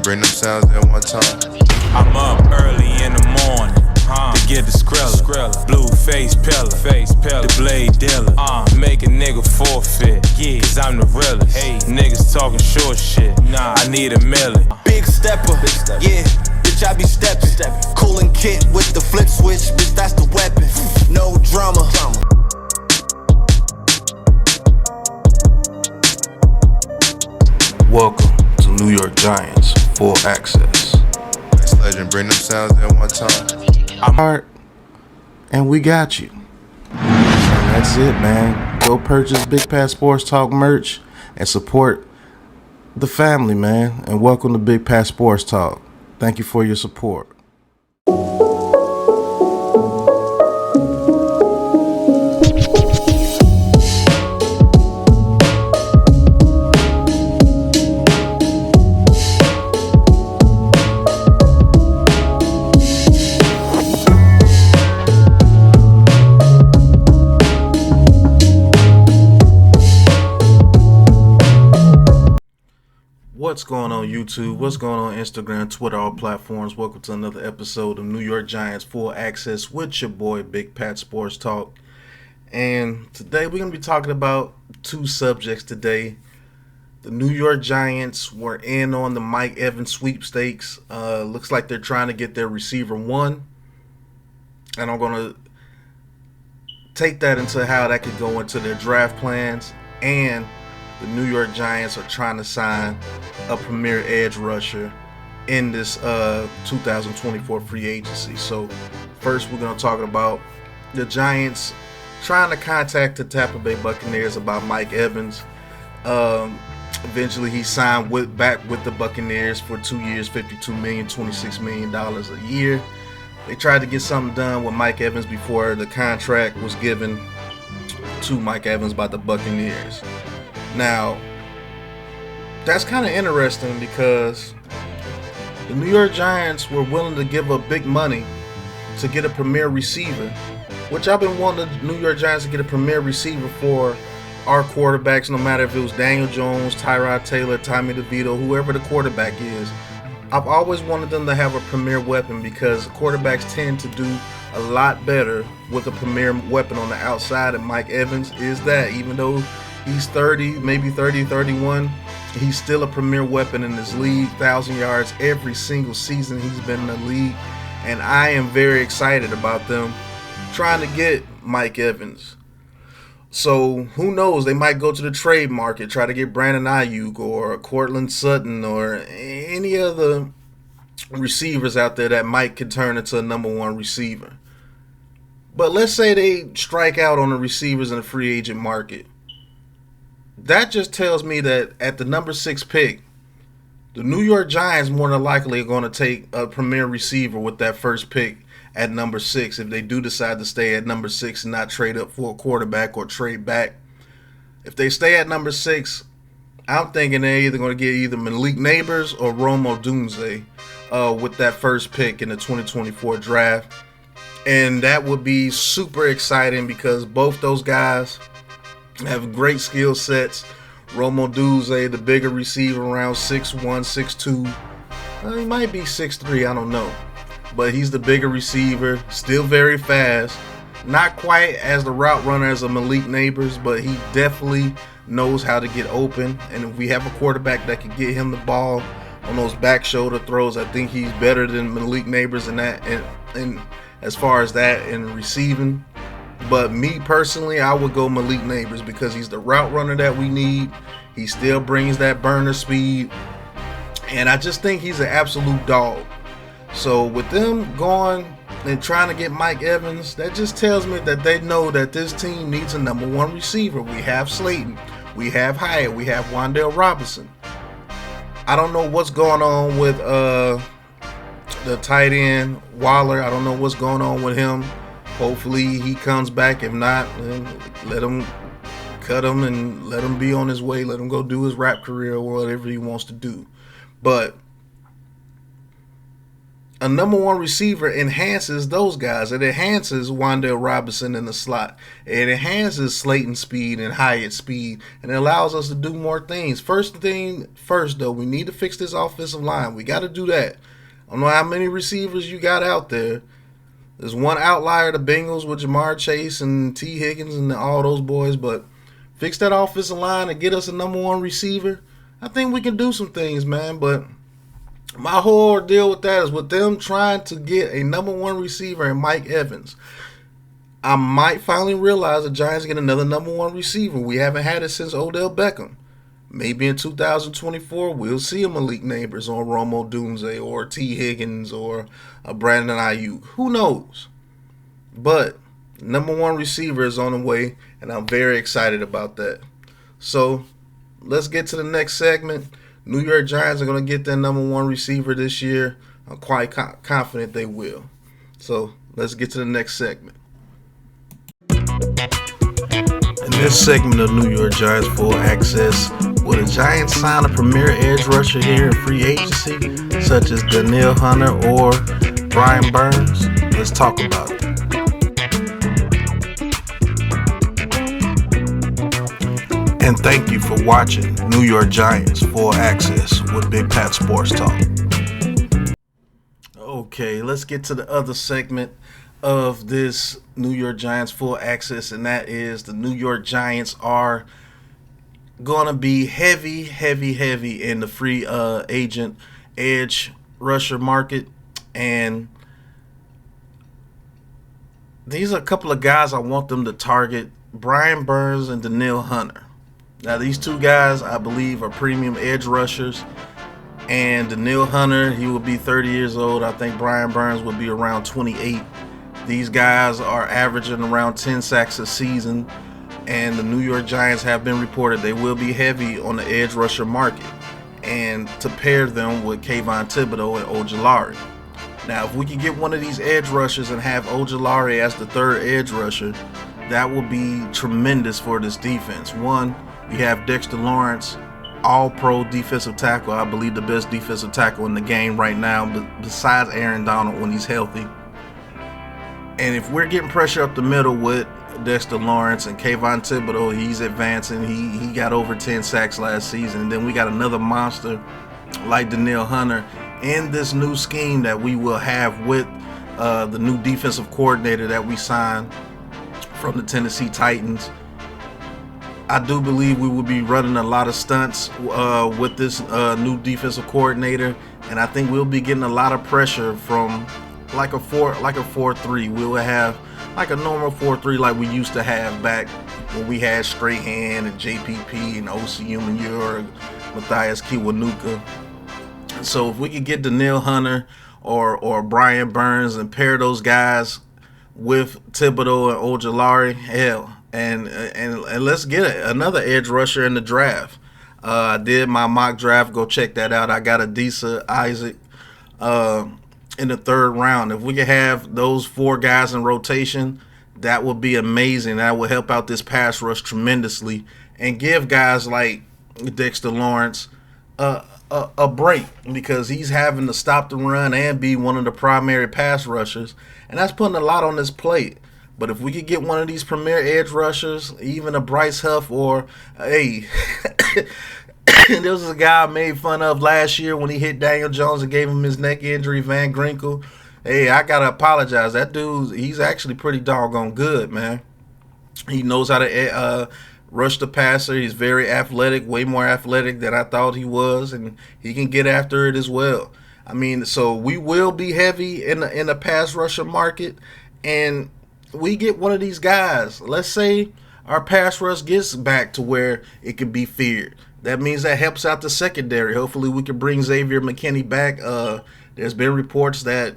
bring them sounds at one time. I'm up early in the morning, to get the skrilla. Blue face pillar, the blade dealer. Make a nigga forfeit, cause I'm the realest. Niggas talking short shit, I need a million. Big stepper, yeah, bitch I be steppin'. Coolin' kit with the flip switch, bitch that's the weapon. No drama. Welcome to New York Giants Full Access. Legend, bring them sounds at one time. I'm hard, and we got you. And that's it, man. Go purchase Big Pat Sports Talk merch and support the family, man. And welcome to Big Pat Sports Talk. Thank you for your support. What's going on YouTube? What's going on Instagram, Twitter, all platforms? Welcome to another episode of New York Giants Full Access with your boy Big Pat Sports Talk. And today we're going to be talking about two subjects today. The New York Giants were in on the Mike Evans sweepstakes. Looks like they're trying to get their receiver one. And I'm going to take that into how that could go into their draft plans. And the New York Giants are trying to sign a premier edge rusher in this 2024 free agency. So first we're going to talk about the Giants trying to contact the Tampa Bay Buccaneers about Mike Evans. Eventually he signed back with the Buccaneers for 2 years, $52 million, $26 million a year. They tried to get something done with Mike Evans before the contract was given to Mike Evans by the Buccaneers. Now, that's kind of interesting because the New York Giants were willing to give up big money to get a premier receiver, which I've been wanting the New York Giants to get a premier receiver for our quarterbacks, no matter if it was Daniel Jones, Tyrod Taylor, Tommy DeVito, whoever the quarterback is. I've always wanted them to have a premier weapon because quarterbacks tend to do a lot better with a premier weapon on the outside, and Mike Evans is that. Even though he's 30, maybe 30, 31. He's still a premier weapon in this league. 1,000 yards every single season he's been in the league. And I am very excited about them trying to get Mike Evans. So who knows? They might go to the trade market, try to get Brandon Ayuk or Cortland Sutton or any other receivers out there that Mike could turn into a number one receiver. But let's say they strike out on the receivers in the free agent market. That just tells me that at the number 6 pick, the New York Giants more than likely are going to take a premier receiver with that first pick at number 6 if they do decide to stay at number 6 and not trade up for a quarterback or trade back. If they stay at number 6, I'm thinking they're either going to get either Malik Neighbors or Rome Odunze with that first pick in the 2024 draft. And that would be super exciting because both those guys have great skill sets. Romo Odunze, the bigger receiver, around 6'1", 6'2". He might be 6'3", I don't know. But he's the bigger receiver, still very fast. Not quite as the route runner as a Malik Neighbors, but he definitely knows how to get open. And if we have a quarterback that can get him the ball on those back shoulder throws, I think he's better than Malik Neighbors in that. And as far as that in receiving. But me personally, I would go Malik Neighbors because he's the route runner that we need. He still brings that burner speed. And I just think he's an absolute dog. So with them going and trying to get Mike Evans, that just tells me that they know that this team needs a number one receiver. We have Slayton. We have Hyatt. We have Wan'Dale Robinson. I don't know what's going on with the tight end, Waller. I don't know what's going on with him. Hopefully he comes back. If not, let him cut him and let him be on his way. Let him go do his rap career or whatever he wants to do. But a number one receiver enhances those guys. It enhances Wan'Dale Robinson in the slot. It enhances Slayton's speed and Hyatt's speed, and it allows us to do more things. First thing first, though, we need to fix this offensive line. We got to do that. I don't know how many receivers you got out there. There's one outlier, the Bengals, with Jamar Chase and T. Higgins and all those boys, but fix that offensive line and get us a number one receiver. I think we can do some things, man, but my whole deal with that is with them trying to get a number one receiver in Mike Evans. I might finally realize the Giants get another number one receiver. We haven't had it since Odell Beckham. Maybe in 2024 we'll see a Malik Neighbors or Romo Dunze or T. Higgins or a Brandon Ayuk. Who knows? But number one receiver is on the way, and I'm very excited about that. So let's get to the next segment. New York Giants are going to get their number one receiver this year. I'm quite confident they will. So let's get to the next segment. In this segment of New York Giants Full Access, will the Giants sign a premier edge rusher here in free agency, such as Danielle Hunter or Brian Burns? Let's talk about it. And thank you for watching New York Giants Full Access with Big Pat Sports Talk. Okay, let's get to the other segment of this New York Giants Full Access, and that is the New York Giants are going to be heavy in the free agent edge rusher market. And these are a couple of guys I want them to target: Brian Burns and Danielle Hunter. Now, these two guys, I believe, are premium edge rushers. And Danielle Hunter, he will be 30 years old. I think Brian Burns will be around 28. These guys are averaging around 10 sacks a season. And the New York Giants have been reported they will be heavy on the edge rusher market, and to pair them with Kayvon Thibodeau and Ojulari. Now, if we can get one of these edge rushers and have Ojulari as the third edge rusher, that will be tremendous for this defense. One, you have Dexter Lawrence, all-pro defensive tackle, I believe the best defensive tackle in the game right now, besides Aaron Donald when he's healthy. And if we're getting pressure up the middle with Dexter Lawrence and Kayvon Thibodeau, he's advancing. He got over 10 sacks last season. And then we got another monster like Danielle Hunter in this new scheme that we will have with the new defensive coordinator that we signed from the Tennessee Titans. I do believe we will be running a lot of stunts with this new defensive coordinator, and I think we'll be getting a lot of pressure from like a 4-3. We will have like a normal 4-3 like we used to have back when we had Strahan and JPP and O.C. Umenyiora, Matthias Kiwanuka. So if we could get Danielle Hunter or Brian Burns and pair those guys with Thibodeau and Ojulari, hell, and let's get another edge rusher in the draft. I did my mock draft. Go check that out. I got Adisa Isaac in the third round. If we could have those four guys in rotation, that would be amazing. That would help out this pass rush tremendously and give guys like Dexter Lawrence a break, because he's having to stop the run and be one of the primary pass rushers, and that's putting a lot on his plate. But if we could get one of these premier edge rushers, even a Bryce Huff, or hey, there was a guy I made fun of last year when he hit Daniel Jones and gave him his neck injury, Van Ginkel. Hey, I gotta apologize. That dude, he's actually pretty doggone good, man. He knows how to rush the passer. He's very athletic, way more athletic than I thought he was, and he can get after it as well. I mean, so we will be heavy in the pass rusher market, and we get one of these guys. Let's say our pass rush gets back to where it can be feared. That means that helps out the secondary. Hopefully we can bring Xavier McKinney back. There's been reports that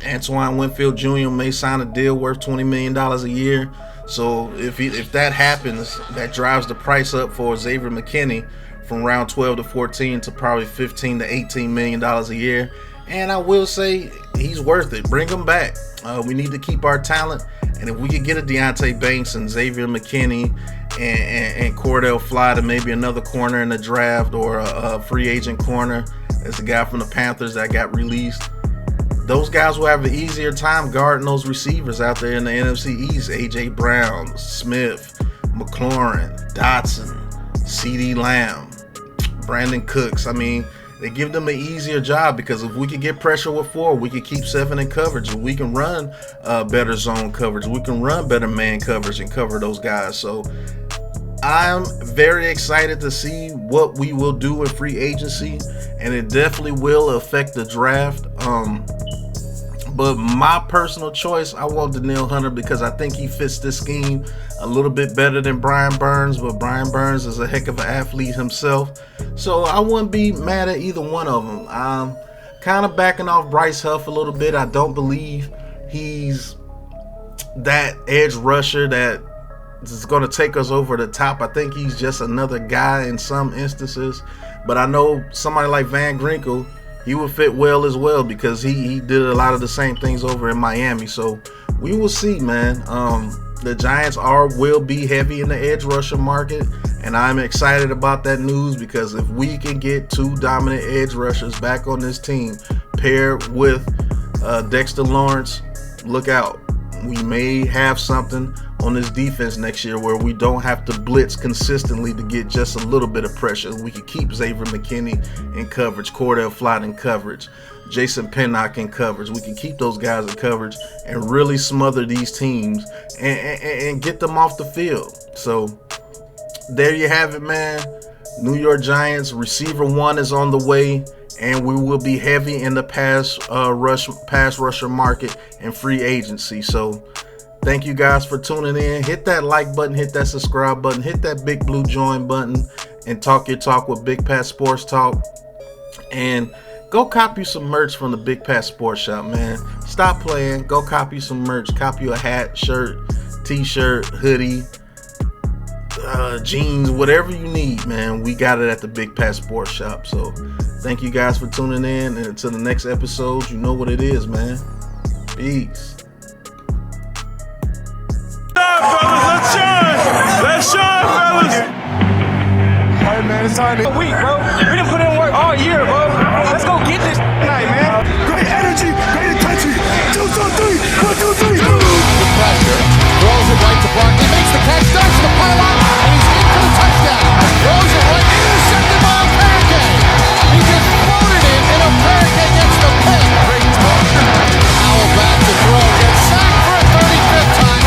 Antoine Winfield Jr. may sign a deal worth $20 million a year. So if that happens, that drives the price up for Xavier McKinney from round 12 to 14 to probably $15 to $18 million a year. And I will say he's worth it. Bring him back. We need to keep our talent. And if we could get a Deontay Banks and Xavier McKinney and Cordell Flott and maybe another corner in the draft or a free agent corner, as the guy from the Panthers that got released, those guys will have an easier time guarding those receivers out there in the NFC East. A.J. Brown, Smith, McLaurin, Dotson, C.D. Lamb, Brandon Cooks. I mean, they give them an easier job because if we can get pressure with 4, we can keep 7 in coverage, and we can run better zone coverage. We can run better man coverage and cover those guys. So I'm very excited to see what we will do in free agency, and it definitely will affect the draft. But my personal choice, I want Danielle Hunter because I think he fits this scheme a little bit better than Brian Burns, but Brian Burns is a heck of an athlete himself. So I wouldn't be mad at either one of them. I'm kind of backing off Bryce Huff a little bit. I don't believe he's that edge rusher that is going to take us over the top. I think he's just another guy in some instances. But I know somebody like Van Ginkel, he would fit well as well because he did a lot of the same things over in Miami. So we will see, man. The Giants will be heavy in the edge rusher market, and I'm excited about that news because if we can get 2 dominant edge rushers back on this team paired with Dexter Lawrence, look out. We may have something on this defense next year where we don't have to blitz consistently to get just a little bit of pressure. We can keep Xavier McKinney in coverage, Cordell Flott in coverage, Jason Pinnock in coverage. We can keep those guys in coverage and really smother these teams and get them off the field. So there you have it, man. New York Giants receiver 1 is on the way, and we will be heavy in the pass rusher market and free agency. So thank you guys for tuning in. Hit that like button, hit that subscribe button, hit that big blue join button, and talk your talk with Big Pat Sports Talk. And go cop you some merch from the Big Pat Sports Shop, man. Stop playing. Go cop you some merch. Cop you a hat, shirt, t-shirt, hoodie, jeans, whatever you need, man. We got it at the Big Pat Sports Shop. So thank you guys for tuning in, and until the next episode, you know what it is, man. Peace. Let's shine, fellas. Hey man, it's time to week, bro. We done put in work all year, bro. Let's go get this night, man. Great energy, great intensity. 2, 2, 3, 1, 2, 3. The pressure, throws it right to Brock. He makes the catch, starts the pylon, and he's in for the touchdown. Throws it right, intercepted by a pancake. He just floated it, and a pancake gets the pick. Howell back to throw, gets sacked for a 35th time.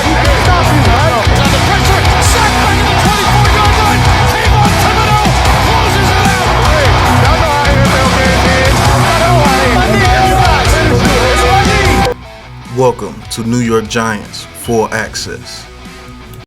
He can't stop you, right? Under pressure, sacked back at the 24-yard line. Kayvon Thibodeau closes it out. Hey, y'all know how NFL game is. Welcome to New York Giants Full Access.